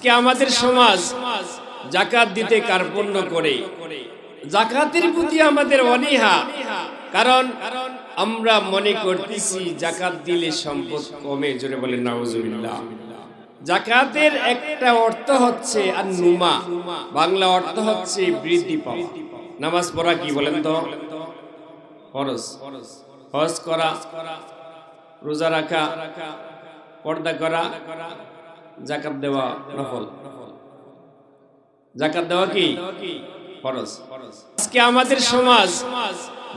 আজকে আমাদের সমাজ যাকাত দিতে কার্পণ্য করে, যাকাতের প্রতি আমাদের অনীহা। কারণ আমরা মনে করতেছি যাকাত দিলে সম্পদ কমে। জোরে বলেন নাউজুবিল্লাহ। যাকাতের একটা অর্থ হচ্ছে আন-নুমা, বাংলা অর্থ হচ্ছে বৃদ্ধি পাওয়া। নামাজ পড়া কি বলেন তো? ফরজ। হজ করা, রোজা রাখা, পর্দা করা, যাকাত দেওয়া নফল। যাকাত দেওয়া কি ফরজ। আজকে আমাদের সমাজ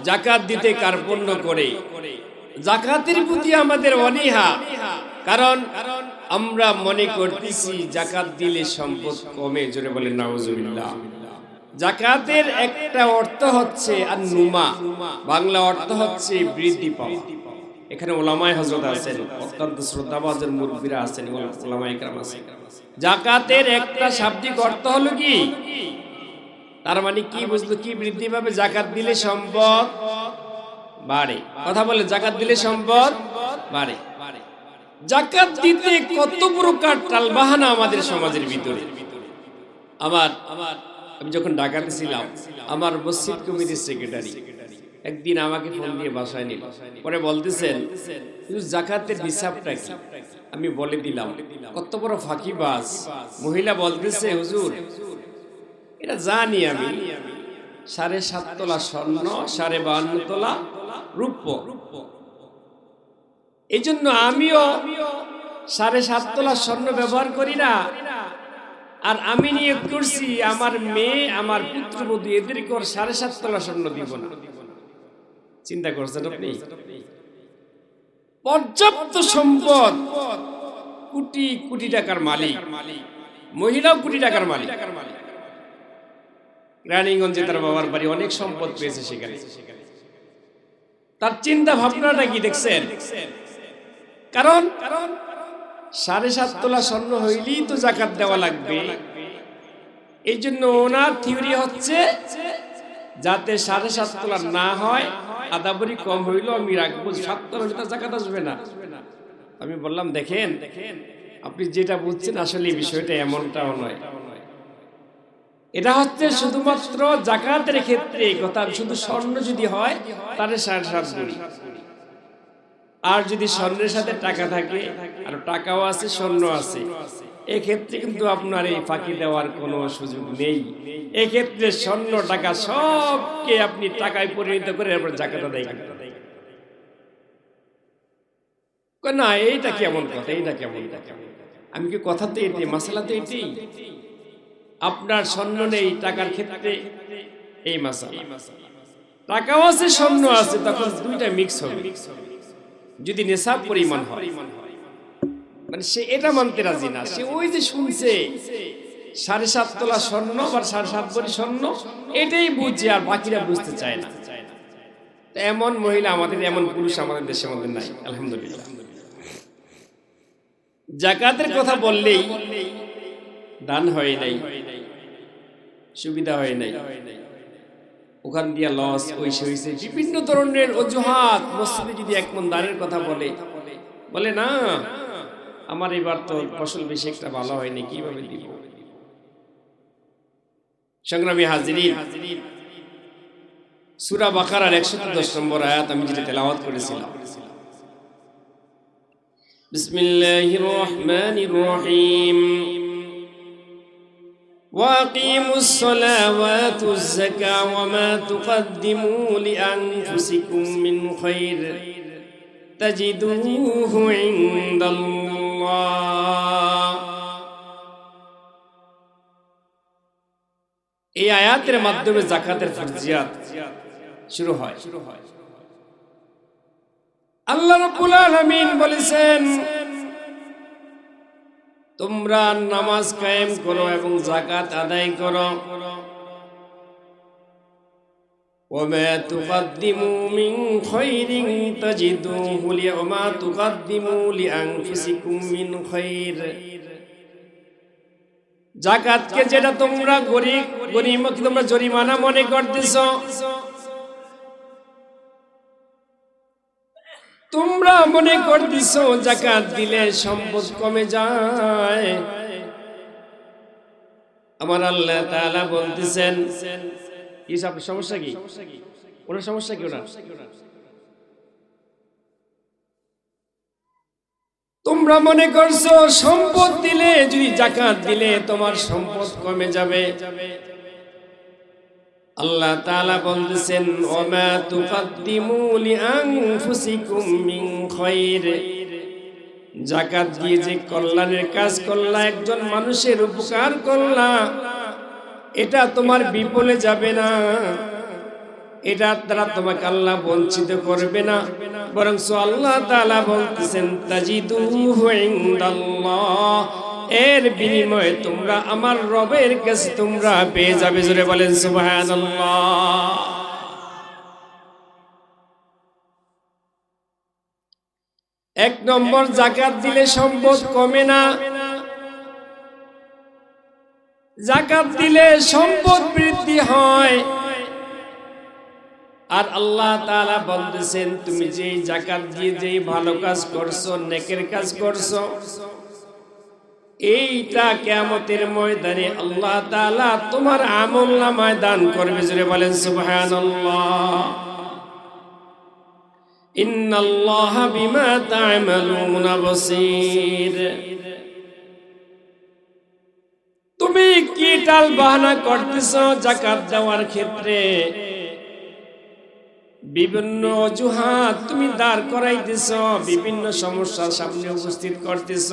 যাকাত দিতে কার্পণ্য করে, যাকাতের প্রতি আমাদের অনীহা। কারণ আমরা মনে করতেছি যাকাত দিলে সম্পদ কমে। জোরে বলেন নাউজুবিল্লাহ। যাকাতের একটা অর্থ হচ্ছে আন-নুমা, বাংলা অর্থ হচ্ছে বৃদ্ধি পাওয়া। এখানে ওলামায়ে হযরত আছেন, অত্যন্ত শ্রদ্ধাভাজন মুরব্বিরা আছেন, ওলামায়ে কেরাম আছেন। যাকাতের একটা শাব্দিক অর্থ হলো কি? তার মানে কি বুঝলো? কি বৃদ্ধি পাবে? যাকাত দিলে সম্পদ বাড়ে। কথা বলে, যাকাত দিলে সম্পদ বাড়ে। যাকাত দিতে কত প্রকার টালবাহানা আমাদের সমাজের ভিতরে। আমি যখন ঢাকাতে ছিলাম, আমার মসজিদ কমিটির সেক্রেটারি একদিন আমাকে ফোন দিয়ে বাসায় নিল। পরে বলতেছেন, যাকাতের হিসাবটা কি? আমি বলে দিলাম। কত বড় ফাঁকিবাজ মহিলা বলতেছে, হুজুর এটা জানি আমি, 7.5 তোলা স্বর্ণ, 52.5 তোলা রূপ্য। এই জন্য আমিও 7.5 তোলা স্বর্ণ ব্যবহার করি না। আর আমি নিয়োগ করছি আমার মেয়ে, আমার পুত্রবধূ, এদেরকে 7.5 তোলা স্বর্ণ দিব না। চিন্তা করছেন আপনি? পর্যাপ্ত সম্পদ, কোটি কোটি টাকার মালিক, মহিলাও কোটি টাকার মালিক। রানীগঞ্জে তার বাবার বাড়ি, অনেক সম্পদ পেয়েছে সেখানে। তার চিন্তা ভাবনাটা কি দেখছেন? কারণ 7.5 তোলা স্বর্ণ হইলেই তো যাকাত দেওয়া লাগবে। এই জন্য ওনার থিওরি হচ্ছে যাতে 7.5 তোলা না হয়, আদাবরি কম হইলো আমি রাখবো, 7 তোলার ভিতরে যাকাত আসবে না। আমি বললাম, দেখেন আপনি যেটা বুঝছেন আসলে বিষয়টা এমনটাও নয়। এটা হচ্ছে শুধুমাত্র যাকাতের ক্ষেত্রে কথা। শুধু স্বর্ণ যদি হয় তাহলে 7.5 গুণ, আর যদি স্বর্ণের সাথে টাকা থাকে, আর টাকাও আছে স্বর্ণ আছে, এক্ষেত্রে কিন্তু আপনার এই ফাঁকি দেওয়ার কোনো সুযোগ নেই। এক্ষেত্রে স্বর্ণ টাকা সবকে আপনি টাকায় পরিণত করে এরপর যাকাত আদায় করতে। না, এইটা কেমন কথা? এইটা কেমন কথা? আমি কি কথা তো এটি, মাসালা তো এটি। আপনার স্বর্ণ নেই, টাকার ক্ষেত্রে এই মাসালা। টাকাও আছে স্বর্ণ আছে, তখন দুইটা মিক্স হবে যদি নেশাব পরিমাণ হয়। মানে সে এটা মানতে রাজি না। সে ওই যে শুনছে 7.5 তোলা স্বর্ণ বা 7.5 ভরি স্বর্ণ, এটাই বুঝছে, আর বাকিরা বুঝতে চায় না। এমন মহিলা আমাদের, এমন পুরুষ আমাদের দেশের মধ্যে নাই, আলহামদুলিল্লাহ। যাকাতের কথা বললেই দান হয় নাই, সুবিধা হয় নাই, ওখান দিয়ে লস, ওই হয়েছে, বিভিন্ন ধরনের অজুহাত। মসজিদে যদি এক মন দানের কথা বলে না, আমার এবার তো ফসল বেশি একটা ভালো হয়নি, কিভাবে দিব? সংগ্রামী হাজিরিন, সূরা বাকারার 110 নম্বর আয়াত আমি যেটা তেলাওয়াত করেছিলাম। বিসমিল্লাহির রহমানির রহিম। وَأَقِيمُوا الصَّلَاةَ وَآتُوا الزَّكَاةَ وَمَا تُقَدِّمُوا لِأَنفُسِكُم مِّنْ خَيْرٍ تَجِدُوهُ عِندَ اللَّهِ। এই আয়াতের মাধ্যমে যাকাতের ফরজিয়াত শুরু হয়। আল্লাহ রাব্বুল আলামিন বলেছেন, তোমরা নামাজ কায়েম করো এবং যাকাত আদায় করো। ওমা তুকদ্দিমু মিন খায়রিন তাজিদুহু লিমা তুকদ্দিমু লিআনফুসিকুম মিন খায়র। যাকাতকে যেটা তোমরা গরিমত, তোমরা জরিমানা মনে করতেছো, তোমরা মনে করতেছো যাকাত দিলে সম্পদ কমে যায়, আমার আল্লাহ তাআলা বলতেছেন, কি সমস্যা কি? ওনার সমস্যা কি? ওনার তোমরা মনে করছো সম্পদ দিলে, যদি যাকাত দিলে তোমার সম্পদ কমে যাবে। আল্লাহ তাআলা বলতেছেন, ওমা তুকাদ্দিমু লিআনফুসিকুম মিন খায়র, যাকাত দিয়ে যে কল্যাণের কাজ করলা, একজন মানুষের উপকার করলা, এটা তোমার বিফলে যাবে না, এটা দ্বারা তোমাকে আল্লাহ বঞ্চিত করবে না, বরং আল্লাহ তাআলা বলতেছেন তাজিদুহু ইনদাল্লাহ, এর বিনিময়ে তোমরা আমার রবের কাছে তোমরা পেয়ে যাবে। জোরে বলেন সুবহানাল্লাহ। এক নম্বর, যাকাত দিলে সম্পদ কমে না, যাকাত দিলে সম্পদ বৃদ্ধি হয়। আর আল্লাহ তাআলা বলতেছেন, তুমি যে যাকাত দিয়ে যে ভালো কাজ করছো, নেকের কাজ করছো, এইটা কিয়ামতের ময়দানে আল্লাহ তাআলা তোমার আমলনামায় দান করবে। জোরে বলেন সুবহানাল্লাহ। ইন্নাল্লাহা বিমা তা'মালুনা বাসীর। তুমি কি টাল বাহানা করতেছো যাকাত দেওয়ার ক্ষেত্রে? বিভিন্ন অজুহাত তুমি দাঁড় করাইতেছ, বিভিন্ন সমস্যার সামনে উপস্থিত করতেছ।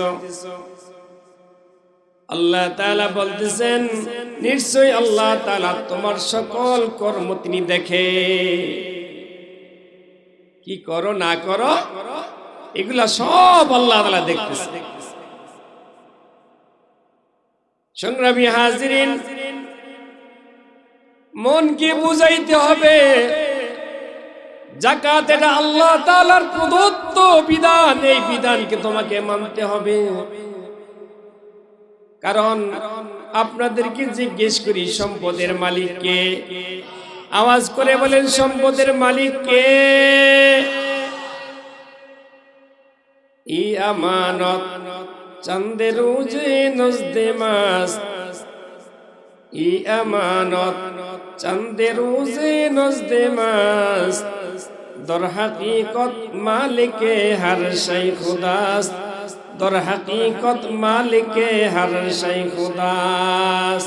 আল্লাহ তাআলা বলতেছেন, নিশ্চয়ই আল্লাহ তাআলা তোমার সকল কর্ম তিনি দেখে, কি করো না করো এগুলা সব আল্লাহ তাআলা দেখতেছে। সংগ্রামী হাজিরিন, মনকে বুঝাইতে হবে যাকাত এটা আল্লাহ তাআলার প্রদত্ত বিধান, এই বিধানকে তোমাকে মানতে হবে। কারণ আপনাদেরকে জিজ্ঞেস করি, সম্পদের মালিক কে? আওয়াজ করে বলেন, সম্পদের মালিক কে? ই আমানত চাঁদে রোজে নজদে মাস, ই আমানত চাঁদে রোজে নজদে মাস, দর হাকিকত মালিকে হর শাই খুদাস, দর হাকিকত মালিকে হর শাই খুদাস।